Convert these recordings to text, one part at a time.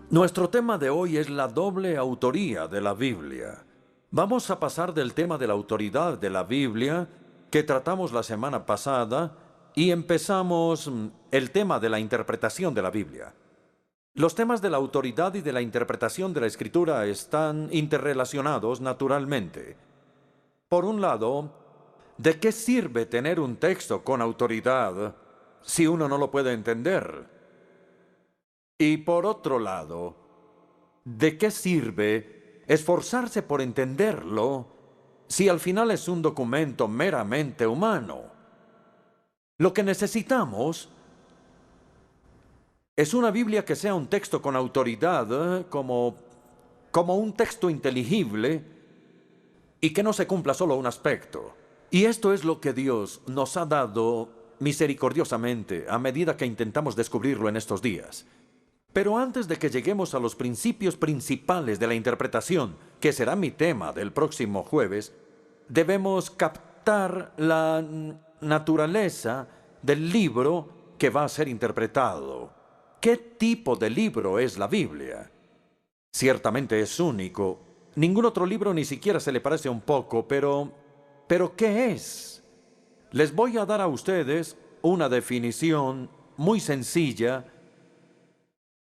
Nuestro tema de hoy es la doble autoría de la Biblia. Vamos a pasar del tema de la autoridad de la Biblia, que tratamos la semana pasada, y empezamos el tema de la interpretación de la Biblia. Los temas de la autoridad y de la interpretación de la Escritura están interrelacionados naturalmente. Por un lado, ¿de qué sirve tener un texto con autoridad si uno no lo puede entender? Y por otro lado, ¿de qué sirve esforzarse por entenderlo si al final es un documento meramente humano? Lo que necesitamos es una Biblia que sea un texto con autoridad, como un texto inteligible y que no se cumpla solo un aspecto. Y esto es lo que Dios nos ha dado misericordiosamente a medida que intentamos descubrirlo en estos días. Pero antes de que lleguemos a los principios principales de la interpretación, que será mi tema del próximo jueves, debemos captar la naturaleza del libro que va a ser interpretado. ¿Qué tipo de libro es la Biblia? Ciertamente es único. Ningún otro libro ni siquiera se le parece un poco, pero ¿qué es? Les voy a dar a ustedes una definición muy sencilla,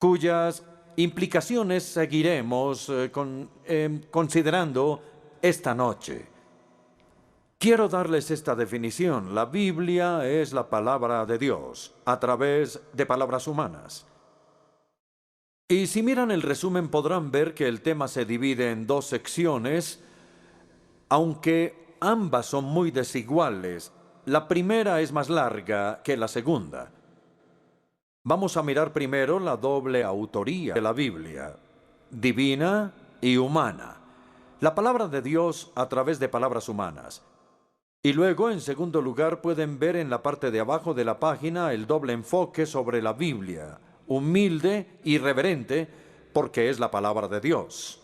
cuyas implicaciones seguiremos considerando esta noche. Quiero darles esta definición. La Biblia es la palabra de Dios a través de palabras humanas. Y si miran el resumen podrán ver que el tema se divide en dos secciones, aunque ambas son muy desiguales. La primera es más larga que la segunda. Vamos a mirar primero la doble autoría de la Biblia, divina y humana. La palabra de Dios a través de palabras humanas. Y luego, en segundo lugar, pueden ver en la parte de abajo de la página el doble enfoque sobre la Biblia, humilde y reverente, porque es la palabra de Dios,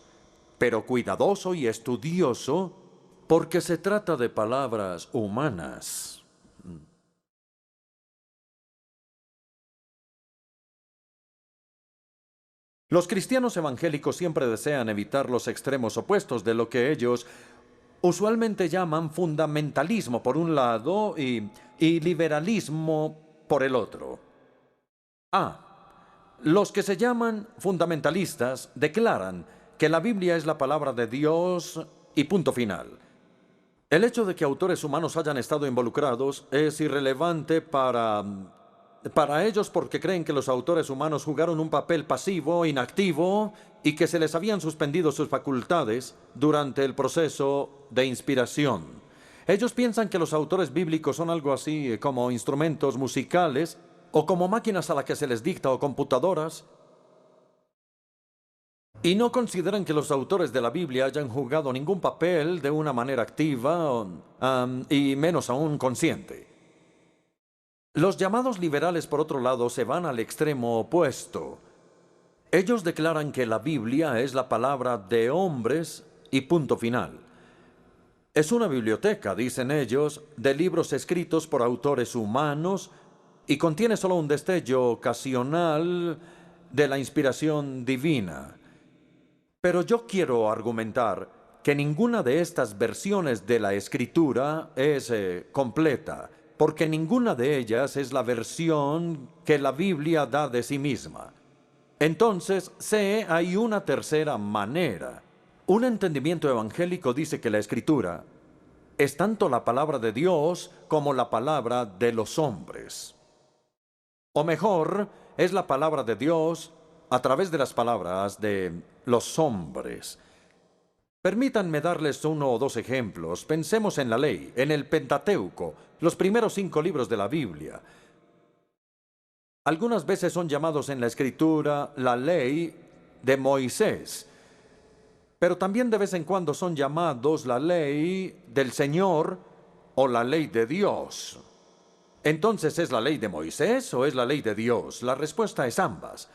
pero cuidadoso y estudioso, porque se trata de palabras humanas. Los cristianos evangélicos siempre desean evitar los extremos opuestos de lo que ellos usualmente llaman fundamentalismo por un lado y liberalismo por el otro. Los que se llaman fundamentalistas declaran que la Biblia es la palabra de Dios y punto final. El hecho de que autores humanos hayan estado involucrados es irrelevante para ellos, porque creen que los autores humanos jugaron un papel pasivo, inactivo, y que se les habían suspendido sus facultades durante el proceso de inspiración. Ellos piensan que los autores bíblicos son algo así como instrumentos musicales, o como máquinas a las que se les dicta, o computadoras, y no consideran que los autores de la Biblia hayan jugado ningún papel de una manera activa, y menos aún consciente. Los llamados liberales, por otro lado, se van al extremo opuesto. Ellos declaran que la Biblia es la palabra de hombres y punto final. Es una biblioteca, dicen ellos, de libros escritos por autores humanos y contiene solo un destello ocasional de la inspiración divina. Pero yo quiero argumentar que ninguna de estas versiones de la Escritura es completa, porque ninguna de ellas es la versión que la Biblia da de sí misma. Entonces, hay una tercera manera. Un entendimiento evangélico dice que la Escritura es tanto la palabra de Dios como la palabra de los hombres. O mejor, es la palabra de Dios a través de las palabras de los hombres. Permítanme darles uno o dos ejemplos. Pensemos en la ley, en el Pentateuco, los primeros 5 libros de la Biblia. Algunas veces son llamados en la Escritura la ley de Moisés, pero también de vez en cuando son llamados la ley del Señor o la ley de Dios. Entonces, ¿es la ley de Moisés o es la ley de Dios? La respuesta es ambas.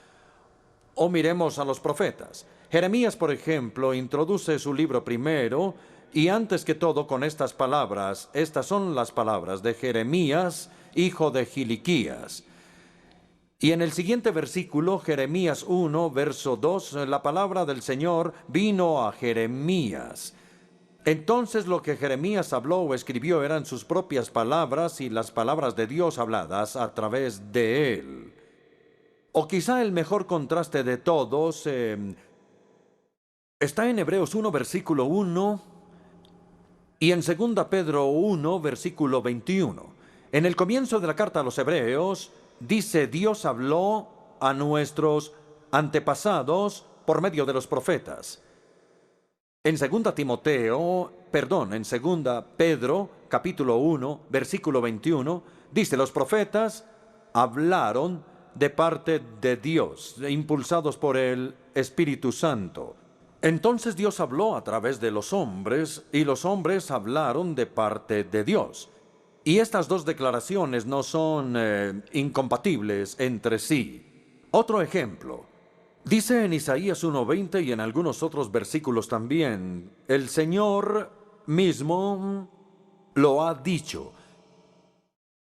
O miremos a los profetas. Jeremías, por ejemplo, introduce su libro primero, y antes que todo con estas palabras. Estas son las palabras de Jeremías, hijo de Gilquías. Y en el siguiente versículo, Jeremías 1, verso 2, la palabra del Señor vino a Jeremías. Entonces lo que Jeremías habló o escribió eran sus propias palabras y las palabras de Dios habladas a través de él. O quizá el mejor contraste de todos está en Hebreos 1, versículo 1 y en 2 Pedro 1, versículo 21. En el comienzo de la carta a los Hebreos, dice: Dios habló a nuestros antepasados por medio de los profetas. En 2 Pedro, capítulo 1, versículo 21, dice: los profetas hablaron de parte de Dios, impulsados por el Espíritu Santo. Entonces Dios habló a través de los hombres, y los hombres hablaron de parte de Dios. Y estas dos declaraciones no son incompatibles entre sí. Otro ejemplo. Dice en Isaías 1:20 y en algunos otros versículos también: el Señor mismo lo ha dicho.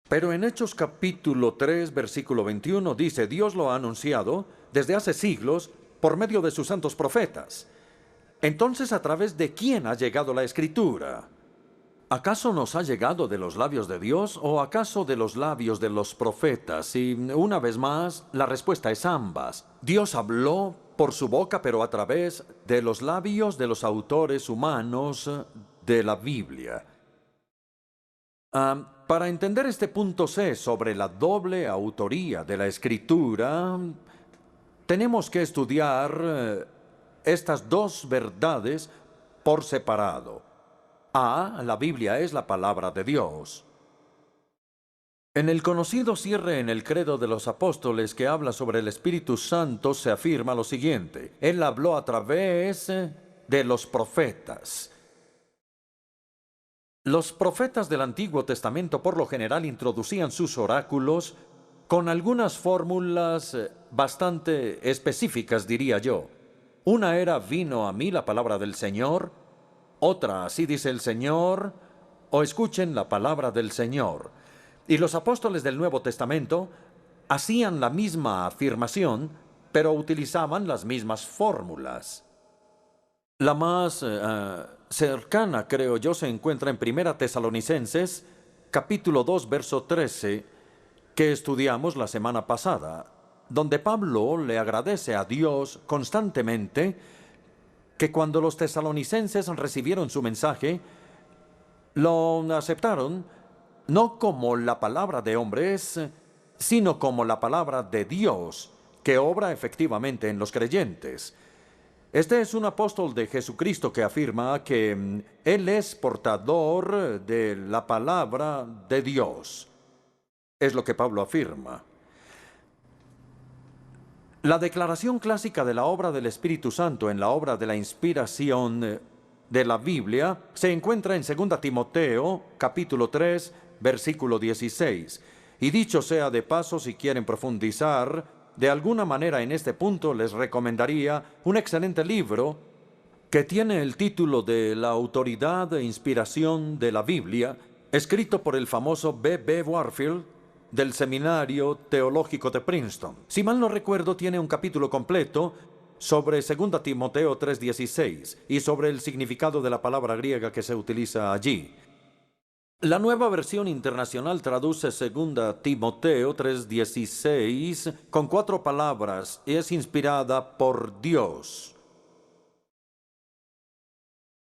Pero en Hechos capítulo 3, versículo 21 dice: Dios lo ha anunciado desde hace siglos por medio de sus santos profetas. Entonces, ¿a través de quién ha llegado la Escritura? ¿Acaso nos ha llegado de los labios de Dios o acaso de los labios de los profetas? Y una vez más, la respuesta es ambas. Dios habló por su boca, pero a través de los labios de los autores humanos de la Biblia. Para entender este punto C sobre la doble autoría de la Escritura, tenemos que estudiar estas dos verdades por separado. La Biblia es la palabra de Dios. En el conocido cierre en el Credo de los Apóstoles que habla sobre el Espíritu Santo se afirma lo siguiente: Él habló a través de los profetas. Los profetas del Antiguo Testamento por lo general introducían sus oráculos con algunas fórmulas bastante específicas, diría yo. Una era: vino a mí la palabra del Señor. Otra: así dice el Señor, o escuchen la palabra del Señor. Y los apóstoles del Nuevo Testamento hacían la misma afirmación, pero utilizaban las mismas fórmulas. La más cercana, creo yo, se encuentra en 1 Tesalonicenses, capítulo 2, verso 13, que estudiamos la semana pasada, donde Pablo le agradece a Dios constantemente que cuando los tesalonicenses recibieron su mensaje, lo aceptaron no como la palabra de hombres, sino como la palabra de Dios, que obra efectivamente en los creyentes. Este es un apóstol de Jesucristo que afirma que Él es portador de la palabra de Dios. Es lo que Pablo afirma. La declaración clásica de la obra del Espíritu Santo en la obra de la inspiración de la Biblia se encuentra en 2 Timoteo, capítulo 3, versículo 16. Y dicho sea de paso, si quieren profundizar de alguna manera en este punto, les recomendaría un excelente libro que tiene el título de La autoridad e inspiración de la Biblia, escrito por el famoso B.B. Warfield, del Seminario Teológico de Princeton. Si mal no recuerdo, tiene un capítulo completo sobre 2 Timoteo 3:16 y sobre el significado de la palabra griega que se utiliza allí. La Nueva Versión Internacional traduce 2 Timoteo 3:16 con 4 palabras y es inspirada por Dios.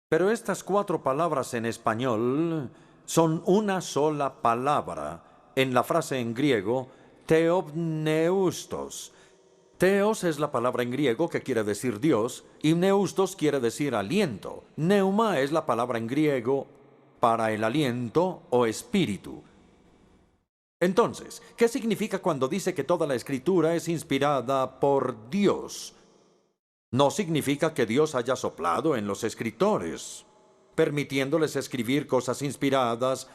Pero estas 4 palabras en español son una sola palabra en la frase en griego theopneustos. Theos es la palabra en griego que quiere decir Dios y neustos quiere decir aliento. Neuma es la palabra en griego para el aliento o espíritu. Entonces, ¿qué significa cuando dice que toda la Escritura es inspirada por Dios? No significa que Dios haya soplado en los escritores, permitiéndoles escribir cosas inspiradas.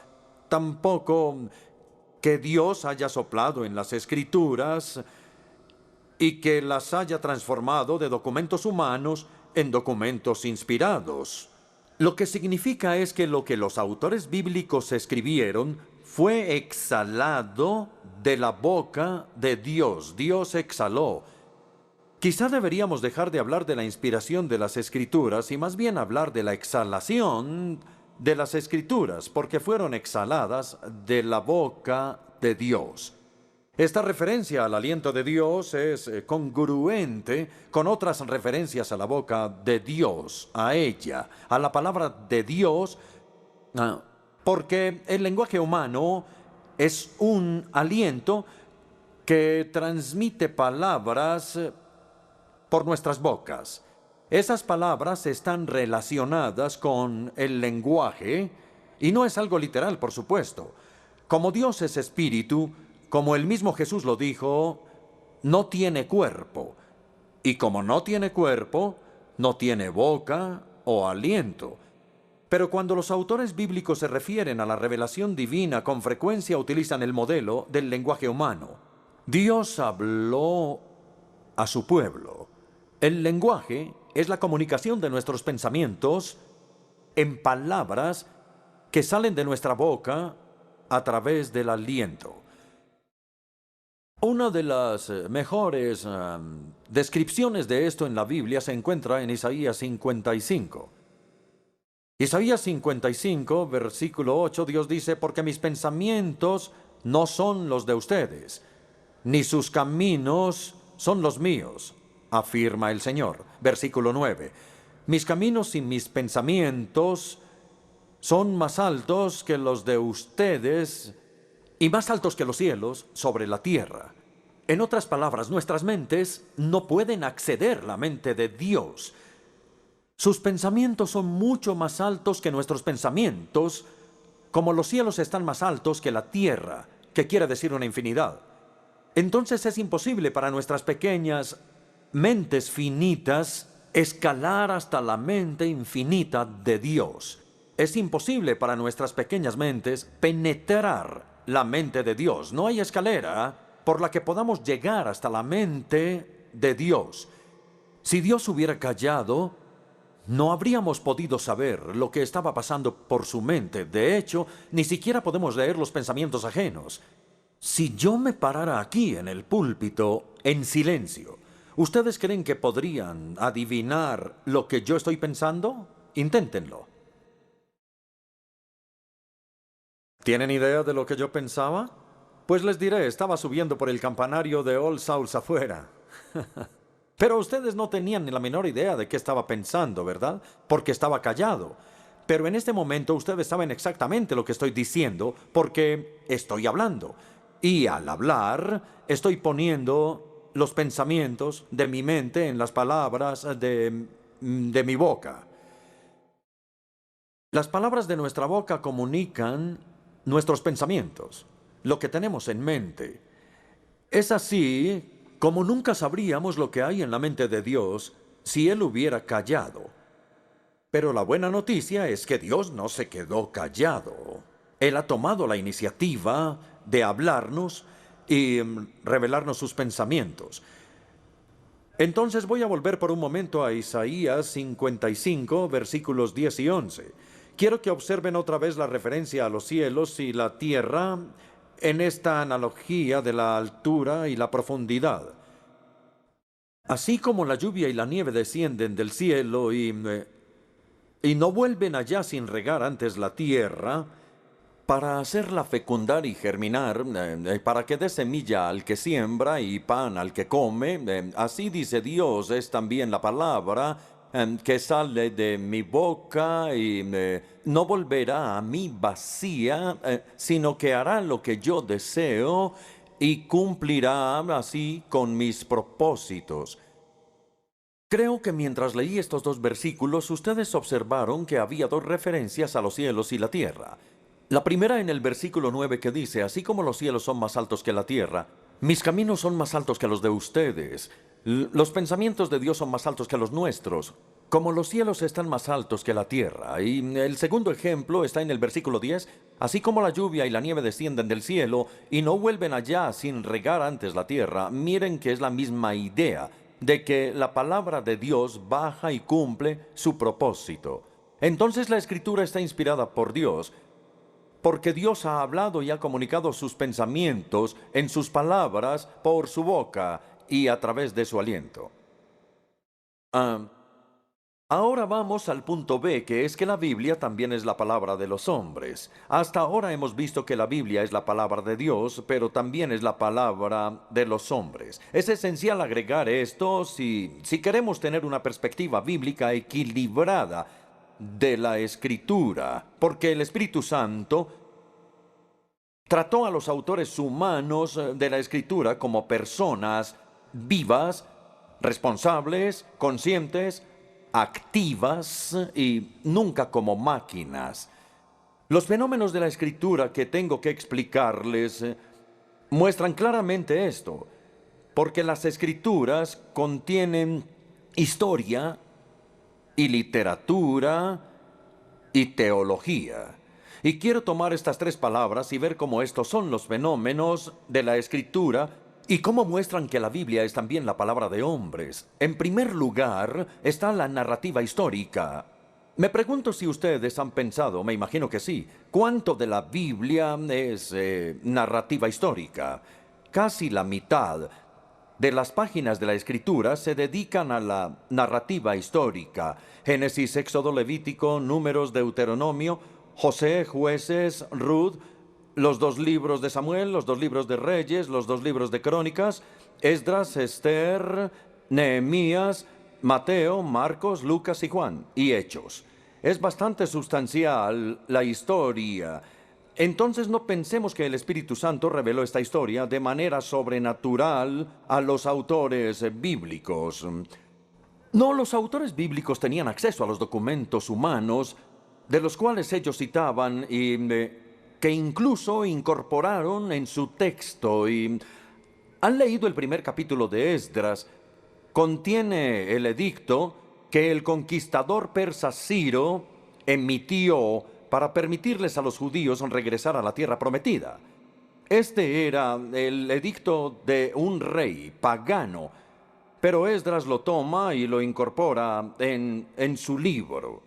Tampoco que Dios haya soplado en las Escrituras y que las haya transformado de documentos humanos en documentos inspirados. Lo que significa es que lo que los autores bíblicos escribieron fue exhalado de la boca de Dios. Dios exhaló. Quizá deberíamos dejar de hablar de la inspiración de las Escrituras y más bien hablar de la exhalación de las Escrituras, porque fueron exhaladas de la boca de Dios. Esta referencia al aliento de Dios es congruente con otras referencias a la boca de Dios, a ella, a la palabra de Dios, porque el lenguaje humano es un aliento que transmite palabras por nuestras bocas. Esas palabras están relacionadas con el lenguaje y no es algo literal, por supuesto. Como Dios es espíritu, como el mismo Jesús lo dijo, no tiene cuerpo. Y como no tiene cuerpo, no tiene boca o aliento. Pero cuando los autores bíblicos se refieren a la revelación divina, con frecuencia utilizan el modelo del lenguaje humano. Dios habló a su pueblo. El lenguaje es la comunicación de nuestros pensamientos en palabras que salen de nuestra boca a través del aliento. Una de las mejores descripciones de esto en la Biblia se encuentra en Isaías 55. Isaías 55, versículo 8, Dios dice, porque mis pensamientos no son los de ustedes, ni sus caminos son los míos, afirma el Señor. Versículo 9, mis caminos y mis pensamientos son más altos que los de ustedes y más altos que los cielos sobre la tierra. En otras palabras, nuestras mentes no pueden acceder a la mente de Dios. Sus pensamientos son mucho más altos que nuestros pensamientos, como los cielos están más altos que la tierra, que quiere decir una infinidad. Entonces es imposible para nuestras pequeñas mentes finitas escalar hasta la mente infinita de Dios. Es imposible para nuestras pequeñas mentes penetrar la mente de Dios. No hay escalera por la que podamos llegar hasta la mente de Dios. Si Dios hubiera callado, no habríamos podido saber lo que estaba pasando por su mente. De hecho, ni siquiera podemos leer los pensamientos ajenos. Si yo me parara aquí en el púlpito en silencio, ¿ustedes creen que podrían adivinar lo que yo estoy pensando? Inténtenlo. ¿Tienen idea de lo que yo pensaba? Pues les diré, estaba subiendo por el campanario de All Souls afuera. Pero ustedes no tenían ni la menor idea de qué estaba pensando, ¿verdad? Porque estaba callado. Pero en este momento ustedes saben exactamente lo que estoy diciendo porque estoy hablando. Y al hablar, estoy poniendo los pensamientos de mi mente en las palabras de mi boca. Las palabras de nuestra boca comunican nuestros pensamientos, lo que tenemos en mente. Es así como nunca sabríamos lo que hay en la mente de Dios si Él hubiera callado. Pero la buena noticia es que Dios no se quedó callado. Él ha tomado la iniciativa de hablarnos y revelarnos sus pensamientos. Entonces voy a volver por un momento a Isaías 55, versículos 10 y 11. Quiero que observen otra vez la referencia a los cielos y la tierra en esta analogía de la altura y la profundidad. Así como la lluvia y la nieve descienden del cielo y no vuelven allá sin regar antes la tierra, para hacerla fecundar y germinar, para que dé semilla al que siembra y pan al que come, así dice Dios, es también la palabra que sale de mi boca y no volverá a mí vacía, sino que hará lo que yo deseo y cumplirá así con mis propósitos. Creo que mientras leí estos dos versículos, ustedes observaron que había dos referencias a los cielos y la tierra. La primera en el versículo 9 que dice, así como los cielos son más altos que la tierra, mis caminos son más altos que los de ustedes. Los pensamientos de Dios son más altos que los nuestros, como los cielos están más altos que la tierra. Y el segundo ejemplo está en el versículo 10, así como la lluvia y la nieve descienden del cielo y no vuelven allá sin regar antes la tierra. Miren que es la misma idea de que la palabra de Dios baja y cumple su propósito. Entonces la Escritura está inspirada por Dios. porque Dios ha hablado y ha comunicado sus pensamientos en sus palabras por su boca y a través de su aliento. Ah, Ahora vamos al punto B, que es que la Biblia también es la palabra de los hombres. Hasta ahora hemos visto que la Biblia es la palabra de Dios, pero también es la palabra de los hombres. Es esencial agregar esto si queremos tener una perspectiva bíblica equilibrada de la Escritura, porque el Espíritu Santo trató a los autores humanos de la Escritura como personas vivas, responsables, conscientes, activas y nunca como máquinas. Los fenómenos de la Escritura que tengo que explicarles muestran claramente esto, porque las Escrituras contienen historia y literatura y teología. Y quiero tomar estas tres palabras y ver cómo estos son los fenómenos de la Escritura y cómo muestran que la Biblia es también la palabra de hombres. En primer lugar está la narrativa histórica. Me pregunto si ustedes han pensado, me imagino que sí, ¿cuánto de la Biblia es narrativa histórica? Casi la mitad de las páginas de la Escritura se dedican a la narrativa histórica. Génesis, Éxodo, Levítico, Números, Deuteronomio, José, Jueces, Ruth, los dos libros de Samuel, los dos libros de Reyes, los dos libros de Crónicas, Esdras, Esther, Nehemías, Mateo, Marcos, Lucas y Juan, y Hechos. Es bastante sustancial la historia. Entonces no pensemos que el Espíritu Santo reveló esta historia de manera sobrenatural a los autores bíblicos. No, los autores bíblicos tenían acceso a los documentos humanos de los cuales ellos citaban y que incluso incorporaron en su texto. Y han leído el primer capítulo de Esdras. Contiene el edicto que el conquistador persa Ciro emitió para permitirles a los judíos regresar a la tierra prometida. Este era el edicto de un rey pagano, pero Esdras lo toma y lo incorpora en su libro.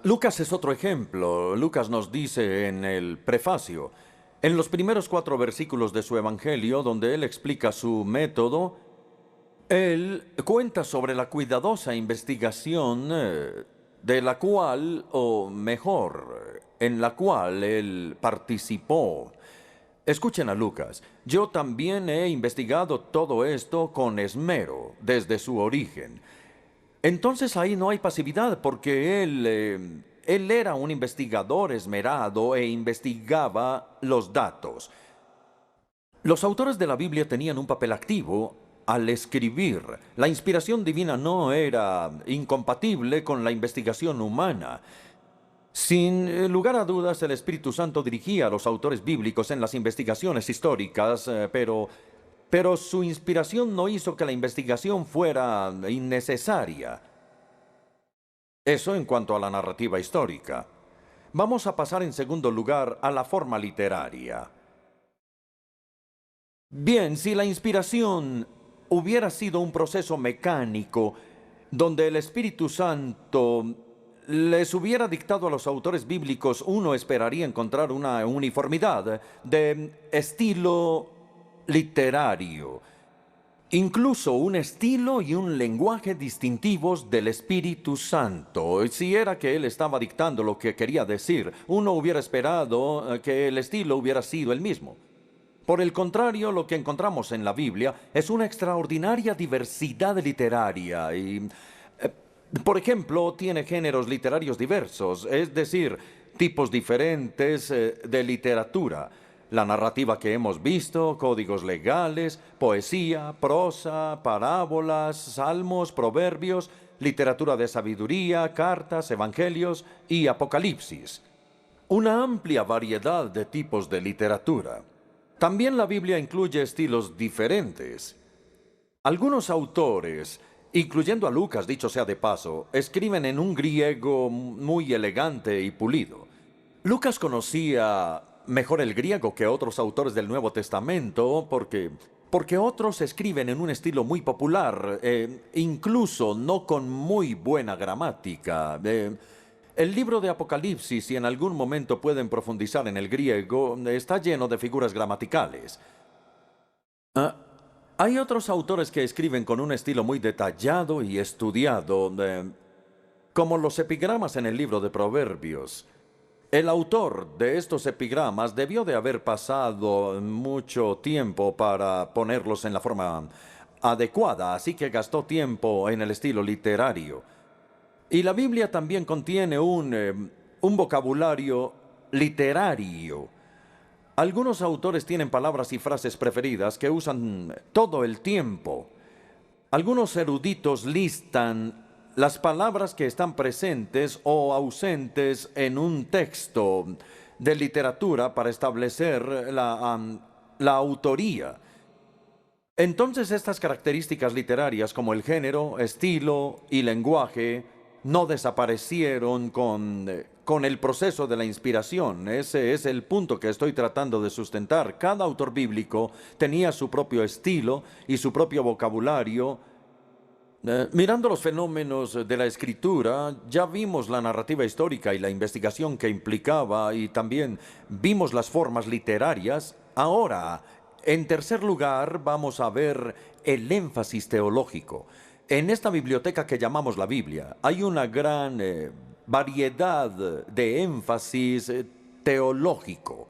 Lucas es otro ejemplo. Lucas nos dice en el prefacio, en los primeros 4 versículos de su Evangelio, donde él explica su método, él cuenta sobre la cuidadosa investigación de la cual, o mejor, en la cual él participó. Escuchen a Lucas. Yo también he investigado todo esto con esmero, desde su origen. Entonces ahí no hay pasividad, porque él era un investigador esmerado e investigaba los datos. Los autores de la Biblia tenían un papel activo al escribir. La inspiración divina no era incompatible con la investigación humana. Sin lugar a dudas, el Espíritu Santo dirigía a los autores bíblicos en las investigaciones históricas, pero su inspiración no hizo que la investigación fuera innecesaria. Eso en cuanto a la narrativa histórica. Vamos a pasar en segundo lugar a la forma literaria. Bien, si la inspiración hubiera sido un proceso mecánico, donde el Espíritu Santo les hubiera dictado a los autores bíblicos, uno esperaría encontrar una uniformidad de estilo literario, incluso un estilo y un lenguaje distintivos del Espíritu Santo. Si era que él estaba dictando lo que quería decir, uno hubiera esperado que el estilo hubiera sido el mismo. Por el contrario, lo que encontramos en la Biblia es una extraordinaria diversidad literaria y, por ejemplo, tiene géneros literarios diversos, es decir, tipos diferentes de literatura. La narrativa que hemos visto, códigos legales, poesía, prosa, parábolas, salmos, proverbios, literatura de sabiduría, cartas, evangelios y apocalipsis. Una amplia variedad de tipos de literatura. También la Biblia incluye estilos diferentes. Algunos autores, incluyendo a Lucas, dicho sea de paso, escriben en un griego muy elegante y pulido. Lucas conocía mejor el griego que otros autores del Nuevo Testamento porque otros escriben en un estilo muy popular, incluso no con muy buena gramática. El libro de Apocalipsis, si en algún momento pueden profundizar en el griego, está lleno de figuras gramaticales. Ah, hay otros autores que escriben con un estilo muy detallado y estudiado, como los epigramas en el libro de Proverbios. El autor de estos epigramas debió de haber pasado mucho tiempo para ponerlos en la forma adecuada, así que gastó tiempo en el estilo literario. Y la Biblia también contiene un vocabulario literario. Algunos autores tienen palabras y frases preferidas que usan todo el tiempo. Algunos eruditos listan las palabras que están presentes o ausentes en un texto de literatura para establecer la autoría. Entonces, estas características literarias como el género, estilo y lenguaje no desaparecieron con el proceso de la inspiración. Ese es el punto que estoy tratando de sustentar. Cada autor bíblico tenía su propio estilo y su propio vocabulario. Mirando los fenómenos de la escritura, ya vimos la narrativa histórica y la investigación que implicaba, y también vimos las formas literarias. Ahora, en tercer lugar, vamos a ver el énfasis teológico. En esta biblioteca que llamamos la Biblia, hay una gran variedad de énfasis teológico.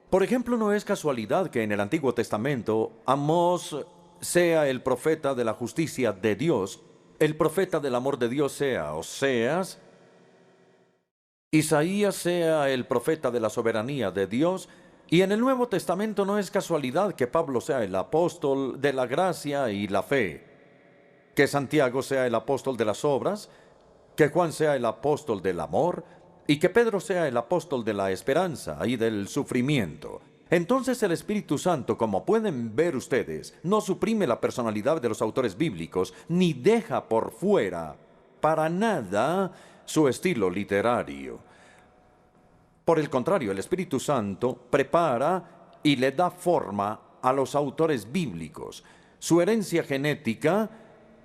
Por ejemplo, no es casualidad que en el Antiguo Testamento Amós sea el profeta de la justicia de Dios, el profeta del amor de Dios sea Oseas, Isaías sea el profeta de la soberanía de Dios, y en el Nuevo Testamento no es casualidad que Pablo sea el apóstol de la gracia y la fe, que Santiago sea el apóstol de las obras, que Juan sea el apóstol del amor, y que Pedro sea el apóstol de la esperanza y del sufrimiento. Entonces el Espíritu Santo, como pueden ver ustedes, no suprime la personalidad de los autores bíblicos, ni deja por fuera, para nada, su estilo literario. Por el contrario, el Espíritu Santo prepara y le da forma a los autores bíblicos. Su herencia genética,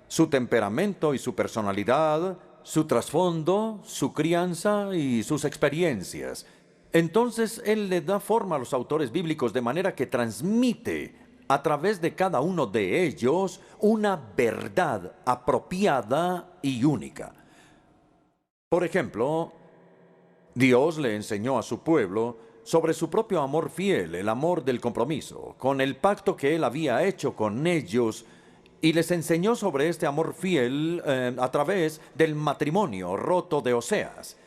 su temperamento y su personalidad, su trasfondo, su crianza y sus experiencias. Entonces Él le da forma a los autores bíblicos de manera que transmite a través de cada uno de ellos una verdad apropiada y única. Por ejemplo, Dios le enseñó a su pueblo sobre su propio amor fiel, el amor del compromiso, con el pacto que Él había hecho con ellos, y les enseñó sobre este amor fiel a través del matrimonio roto de Oseas.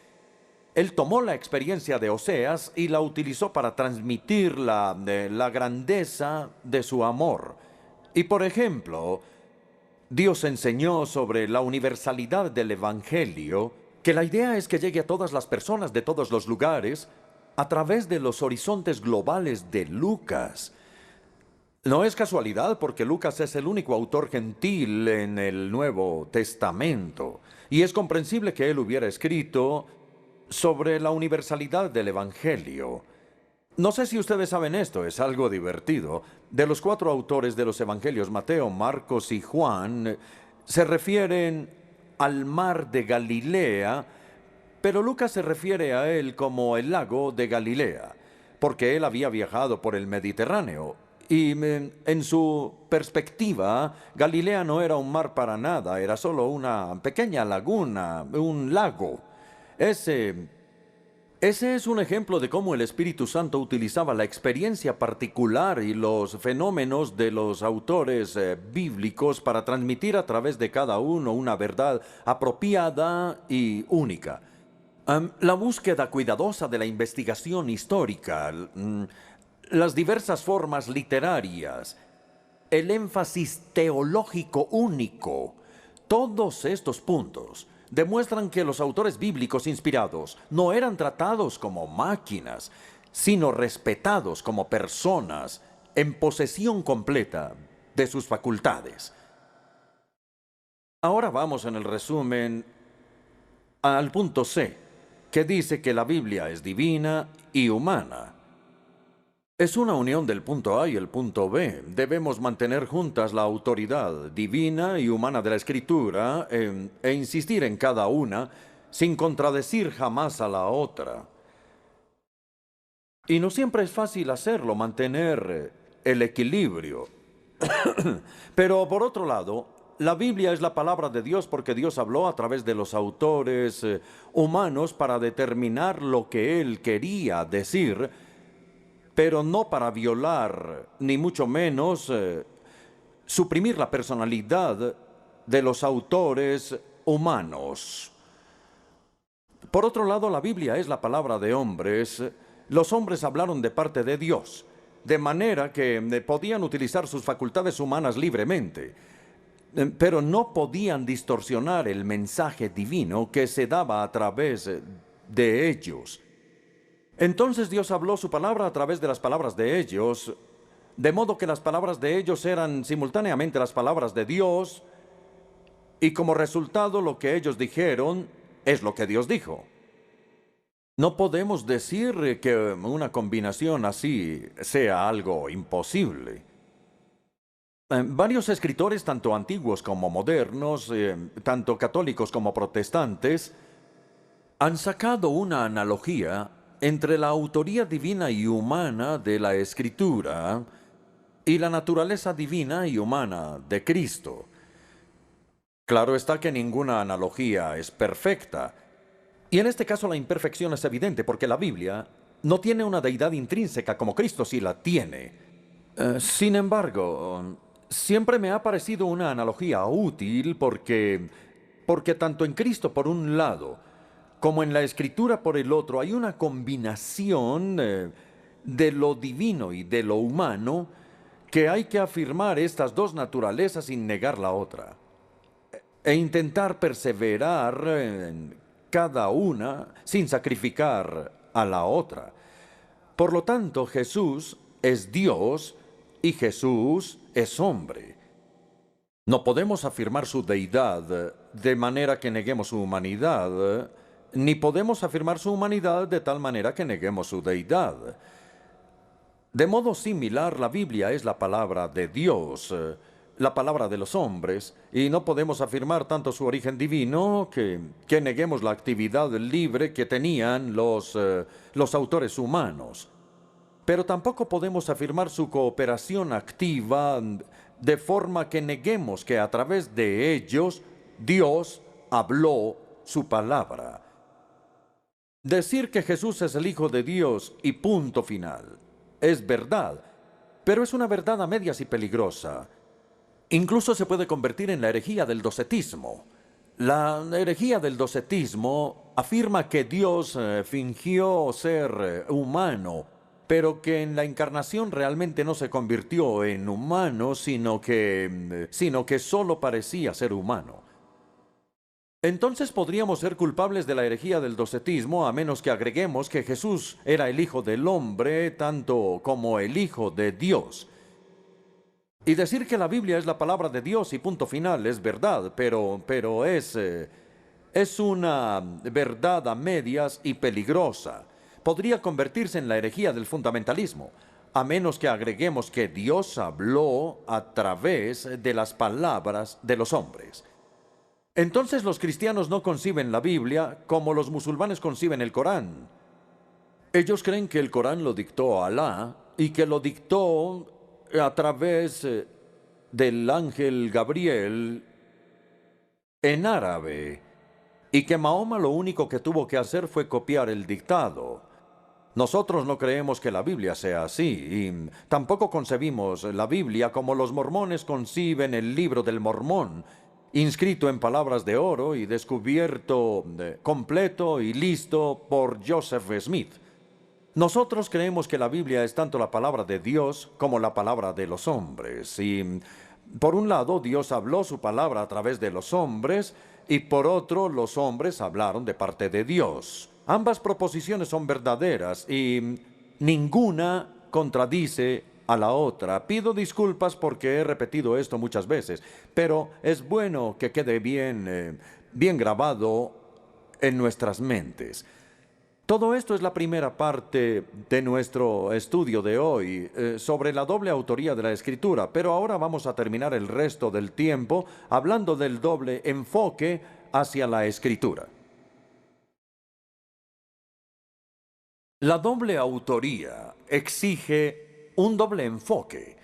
Él tomó la experiencia de Oseas y la utilizó para transmitir la grandeza de su amor. Y por ejemplo, Dios enseñó sobre la universalidad del Evangelio, que la idea es que llegue a todas las personas de todos los lugares a través de los horizontes globales de Lucas. No es casualidad porque Lucas es el único autor gentil en el Nuevo Testamento, y es comprensible que él hubiera escrito sobre la universalidad del Evangelio. No sé si ustedes saben esto, es algo divertido. De los 4 autores de los Evangelios, Mateo, Marcos y Juan, se refieren al mar de Galilea, pero Lucas se refiere a él como el lago de Galilea, porque él había viajado por el Mediterráneo. Y en su perspectiva, Galilea no era un mar para nada, era solo una pequeña laguna, un lago. Ese es un ejemplo de cómo el Espíritu Santo utilizaba la experiencia particular y los fenómenos de los autores bíblicos para transmitir a través de cada uno una verdad apropiada y única. La búsqueda cuidadosa de la investigación histórica, las diversas formas literarias, el énfasis teológico único, todos estos puntos demuestran que los autores bíblicos inspirados no eran tratados como máquinas, sino respetados como personas en posesión completa de sus facultades. Ahora vamos en el resumen al punto C, que dice que la Biblia es divina y humana. Es una unión del punto A y el punto B. Debemos mantener juntas la autoridad divina y humana de la Escritura e insistir en cada una, sin contradecir jamás a la otra. Y no siempre es fácil hacerlo, mantener el equilibrio. Pero por otro lado, la Biblia es la palabra de Dios porque Dios habló a través de los autores humanos para determinar lo que Él quería decir, pero no para violar, ni mucho menos suprimir la personalidad de los autores humanos. Por otro lado, la Biblia es la palabra de hombres. Los hombres hablaron de parte de Dios, de manera que podían utilizar sus facultades humanas libremente, pero no podían distorsionar el mensaje divino que se daba a través de ellos. Entonces Dios habló su palabra a través de las palabras de ellos, de modo que las palabras de ellos eran simultáneamente las palabras de Dios, y como resultado lo que ellos dijeron es lo que Dios dijo. No podemos decir que una combinación así sea algo imposible. Varios escritores, tanto antiguos como modernos, tanto católicos como protestantes, han sacado una analogía entre la autoría divina y humana de la Escritura y la naturaleza divina y humana de Cristo. Claro está que ninguna analogía es perfecta. Y en este caso la imperfección es evidente porque la Biblia no tiene una deidad intrínseca como Cristo sí la tiene. Sin embargo, siempre me ha parecido una analogía útil porque tanto en Cristo por un lado como en la Escritura por el otro hay una combinación de lo divino y de lo humano que hay que afirmar estas dos naturalezas sin negar la otra e intentar perseverar en cada una sin sacrificar a la otra. Por lo tanto, Jesús es Dios y Jesús es hombre. No podemos afirmar su deidad de manera que neguemos su humanidad, ni podemos afirmar su humanidad de tal manera que neguemos su deidad. De modo similar, la Biblia es la palabra de Dios, la palabra de los hombres, y no podemos afirmar tanto su origen divino que neguemos la actividad libre que tenían los autores humanos. Pero tampoco podemos afirmar su cooperación activa de forma que neguemos que a través de ellos Dios habló su palabra. Decir que Jesús es el Hijo de Dios y punto final es verdad, pero es una verdad a medias y peligrosa. Incluso se puede convertir en la herejía del docetismo. La herejía del docetismo afirma que Dios fingió ser humano, pero que en la encarnación realmente no se convirtió en humano, sino que solo parecía ser humano. Entonces podríamos ser culpables de la herejía del docetismo a menos que agreguemos que Jesús era el Hijo del Hombre tanto como el Hijo de Dios. Y decir que la Biblia es la palabra de Dios y punto final es verdad, pero es una verdad a medias y peligrosa. Podría convertirse en la herejía del fundamentalismo, a menos que agreguemos que Dios habló a través de las palabras de los hombres. Entonces los cristianos no conciben la Biblia como los musulmanes conciben el Corán. Ellos creen que el Corán lo dictó Alá y que lo dictó a través del ángel Gabriel en árabe, y que Mahoma lo único que tuvo que hacer fue copiar el dictado. Nosotros no creemos que la Biblia sea así, y tampoco concebimos la Biblia como los mormones conciben el libro del Mormón, inscrito en palabras de oro y descubierto completo y listo por Joseph Smith. Nosotros creemos que la Biblia es tanto la palabra de Dios como la palabra de los hombres. Y por un lado, Dios habló su palabra a través de los hombres, y por otro, los hombres hablaron de parte de Dios. Ambas proposiciones son verdaderas y ninguna contradice a la otra. Pido disculpas porque he repetido esto muchas veces, pero es bueno que quede bien grabado en nuestras mentes. Todo esto es la primera parte de nuestro estudio de hoy sobre la doble autoría de la Escritura, pero ahora vamos a terminar el resto del tiempo hablando del doble enfoque hacia la Escritura. La doble autoría exige un doble enfoque,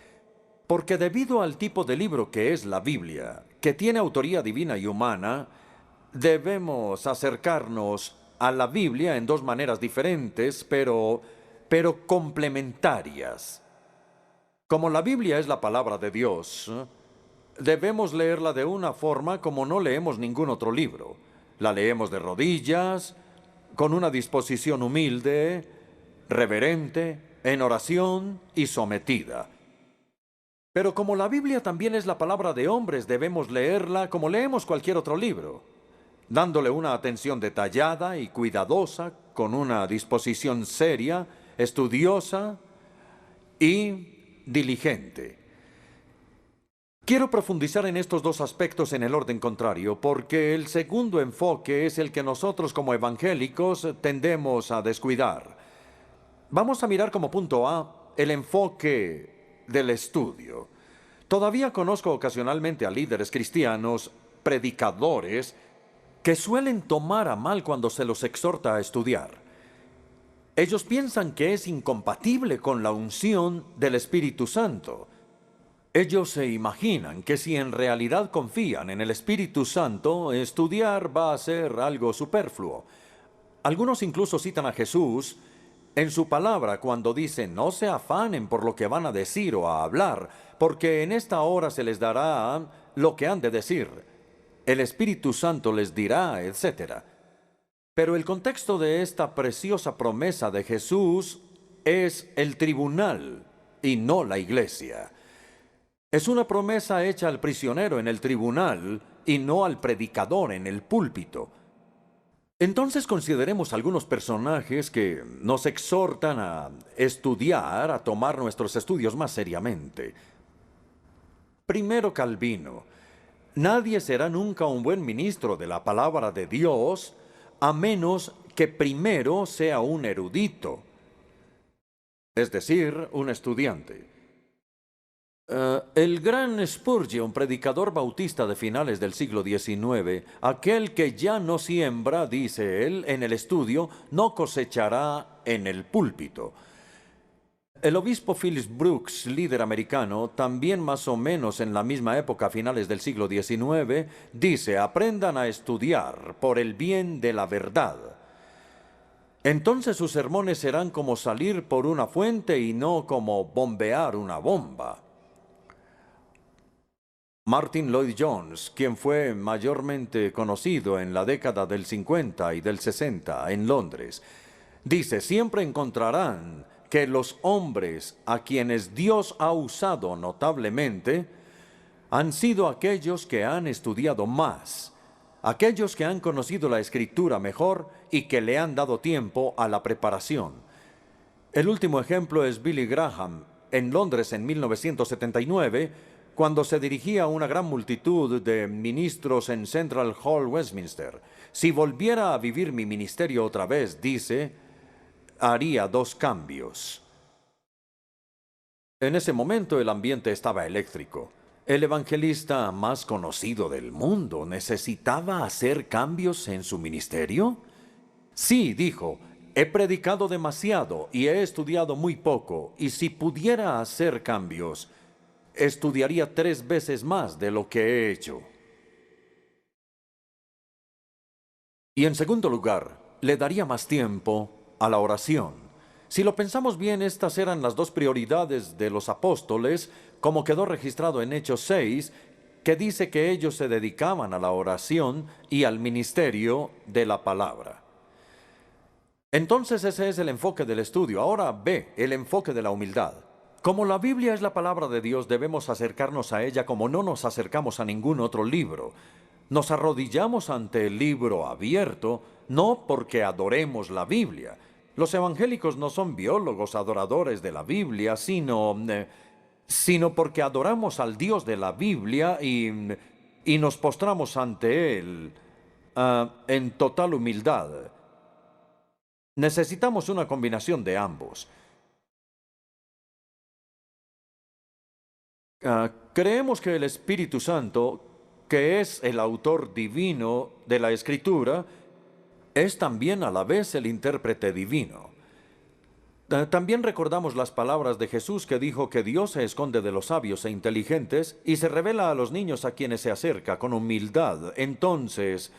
porque debido al tipo de libro que es la Biblia, que tiene autoría divina y humana, debemos acercarnos a la Biblia en dos maneras diferentes, pero complementarias. Como la Biblia es la palabra de Dios, debemos leerla de una forma como no leemos ningún otro libro. La leemos de rodillas, con una disposición humilde, reverente, en oración y sometida. Pero como la Biblia también es la palabra de hombres, debemos leerla como leemos cualquier otro libro, dándole una atención detallada y cuidadosa, con una disposición seria, estudiosa y diligente. Quiero profundizar en estos dos aspectos en el orden contrario, porque el segundo enfoque es el que nosotros como evangélicos tendemos a descuidar. Vamos a mirar como punto A el enfoque del estudio. Todavía conozco ocasionalmente a líderes cristianos, predicadores, que suelen tomar a mal cuando se los exhorta a estudiar. Ellos piensan que es incompatible con la unción del Espíritu Santo. Ellos se imaginan que si en realidad confían en el Espíritu Santo, estudiar va a ser algo superfluo. Algunos incluso citan a Jesús en su palabra cuando dice: no se afanen por lo que van a decir o a hablar, porque en esta hora se les dará lo que han de decir. El Espíritu Santo les dirá, etc. Pero el contexto de esta preciosa promesa de Jesús es el tribunal y no la iglesia. Es una promesa hecha al prisionero en el tribunal y no al predicador en el púlpito. Entonces consideremos algunos personajes que nos exhortan a estudiar, a tomar nuestros estudios más seriamente. Primero, Calvino. Nadie será nunca un buen ministro de la palabra de Dios a menos que primero sea un erudito, es decir, un estudiante. El gran Spurgeon, predicador bautista de finales del siglo XIX, aquel que ya no siembra, dice él, en el estudio, no cosechará en el púlpito. El obispo Phillips Brooks, líder americano, también más o menos en la misma época, a finales del siglo XIX, dice: aprendan a estudiar por el bien de la verdad. Entonces sus sermones serán como salir por una fuente y no como bombear una bomba. Martin Lloyd-Jones, quien fue mayormente conocido en la década del 50 y del 60 en Londres, dice: siempre encontrarán que los hombres a quienes Dios ha usado notablemente han sido aquellos que han estudiado más, aquellos que han conocido la Escritura mejor y que le han dado tiempo a la preparación. El último ejemplo es Billy Graham, en Londres en 1979, cuando se dirigía a una gran multitud de ministros en Central Hall, Westminster. Si volviera a vivir mi ministerio otra vez, dice, haría 2 cambios. En ese momento el ambiente estaba eléctrico. El evangelista más conocido del mundo necesitaba hacer cambios en su ministerio. Sí, dijo, he predicado demasiado y he estudiado muy poco, y si pudiera hacer cambios, estudiaría 3 veces más de lo que he hecho. Y en segundo lugar, le daría más tiempo a la oración. Si lo pensamos bien, estas eran las 2 prioridades de los apóstoles, como quedó registrado en Hechos 6, que dice que ellos se dedicaban a la oración y al ministerio de la palabra. Entonces ese es el enfoque del estudio. Ahora ve el enfoque de la humildad. Como la Biblia es la palabra de Dios, debemos acercarnos a ella como no nos acercamos a ningún otro libro. Nos arrodillamos ante el libro abierto, no porque adoremos la Biblia. Los evangélicos no son biólogos adoradores de la Biblia, sino porque adoramos al Dios de la Biblia y nos postramos ante Él en total humildad. Necesitamos una combinación de ambos. Creemos que el Espíritu Santo, que es el autor divino de la Escritura, es también a la vez el intérprete divino. También recordamos las palabras de Jesús que dijo que Dios se esconde de los sabios e inteligentes y se revela a los niños a quienes se acerca con humildad. Entonces,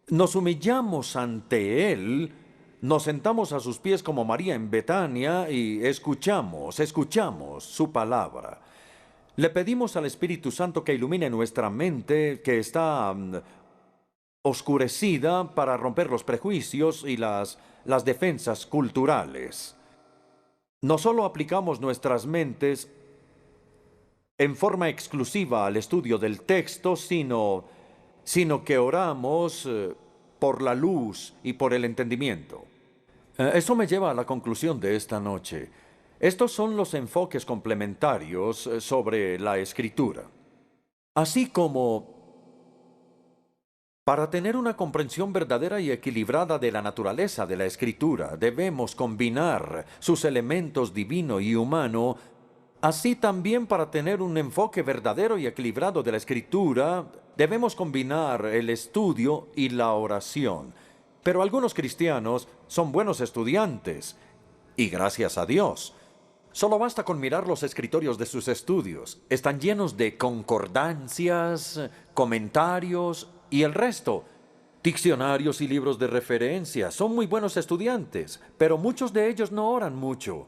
nos humillamos ante Él, nos sentamos a sus pies como María en Betania y escuchamos su palabra. Le pedimos al Espíritu Santo que ilumine nuestra mente que está oscurecida para romper los prejuicios y las defensas culturales. No solo aplicamos nuestras mentes en forma exclusiva al estudio del texto, sino que oramos por la luz y por el entendimiento. Eso me lleva a la conclusión de esta noche. Estos son los enfoques complementarios sobre la Escritura. Así como para tener una comprensión verdadera y equilibrada de la naturaleza de la Escritura, debemos combinar sus elementos divino y humano. Así también para tener un enfoque verdadero y equilibrado de la Escritura, debemos combinar el estudio y la oración. Pero algunos cristianos son buenos estudiantes, y gracias a Dios. Solo basta con mirar los escritorios de sus estudios. Están llenos de concordancias, comentarios y el resto. Diccionarios y libros de referencia. Son muy buenos estudiantes, pero muchos de ellos no oran mucho.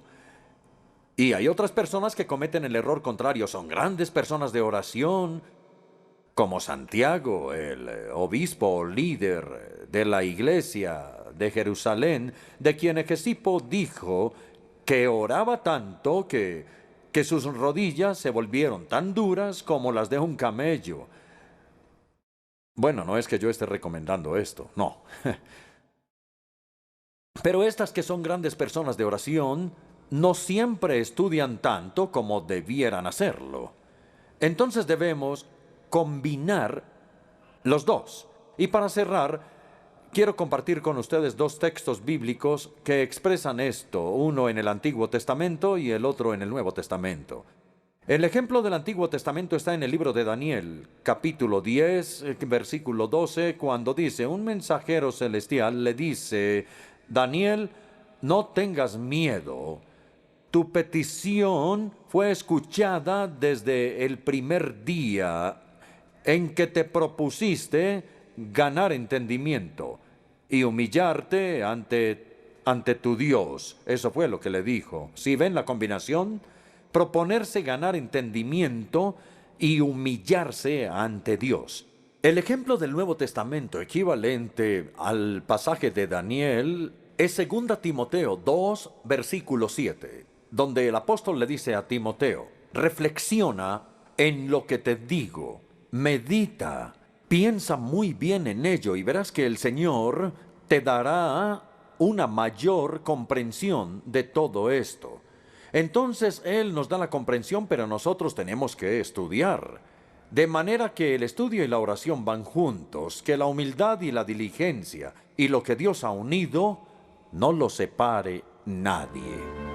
Y hay otras personas que cometen el error contrario. Son grandes personas de oración, como Santiago, el obispo o líder de la iglesia de Jerusalén, de quien Hegesipo dijo que oraba tanto que sus rodillas se volvieron tan duras como las de un camello. Bueno, no es que yo esté recomendando esto, no. Pero estas que son grandes personas de oración no siempre estudian tanto como debieran hacerlo. Entonces debemos combinar los dos. Y para cerrar, quiero compartir con ustedes dos textos bíblicos que expresan esto, uno en el Antiguo Testamento y el otro en el Nuevo Testamento. El ejemplo del Antiguo Testamento está en el libro de Daniel, capítulo 10, versículo 12, cuando dice, un mensajero celestial le dice, Daniel, no tengas miedo. Tu petición fue escuchada desde el primer día en que te propusiste ganar entendimiento y humillarte ante tu Dios. Eso fue lo que le dijo. ¿Sí ven la combinación? Proponerse ganar entendimiento y humillarse ante Dios. El ejemplo del Nuevo Testamento equivalente al pasaje de Daniel es 2 Timoteo 2, versículo 7, donde el apóstol le dice a Timoteo, reflexiona en lo que te digo, medita, piensa muy bien en ello y verás que el Señor te dará una mayor comprensión de todo esto. Entonces Él nos da la comprensión, pero nosotros tenemos que estudiar. De manera que el estudio y la oración van juntos, que la humildad y la diligencia y lo que Dios ha unido, no lo separe nadie.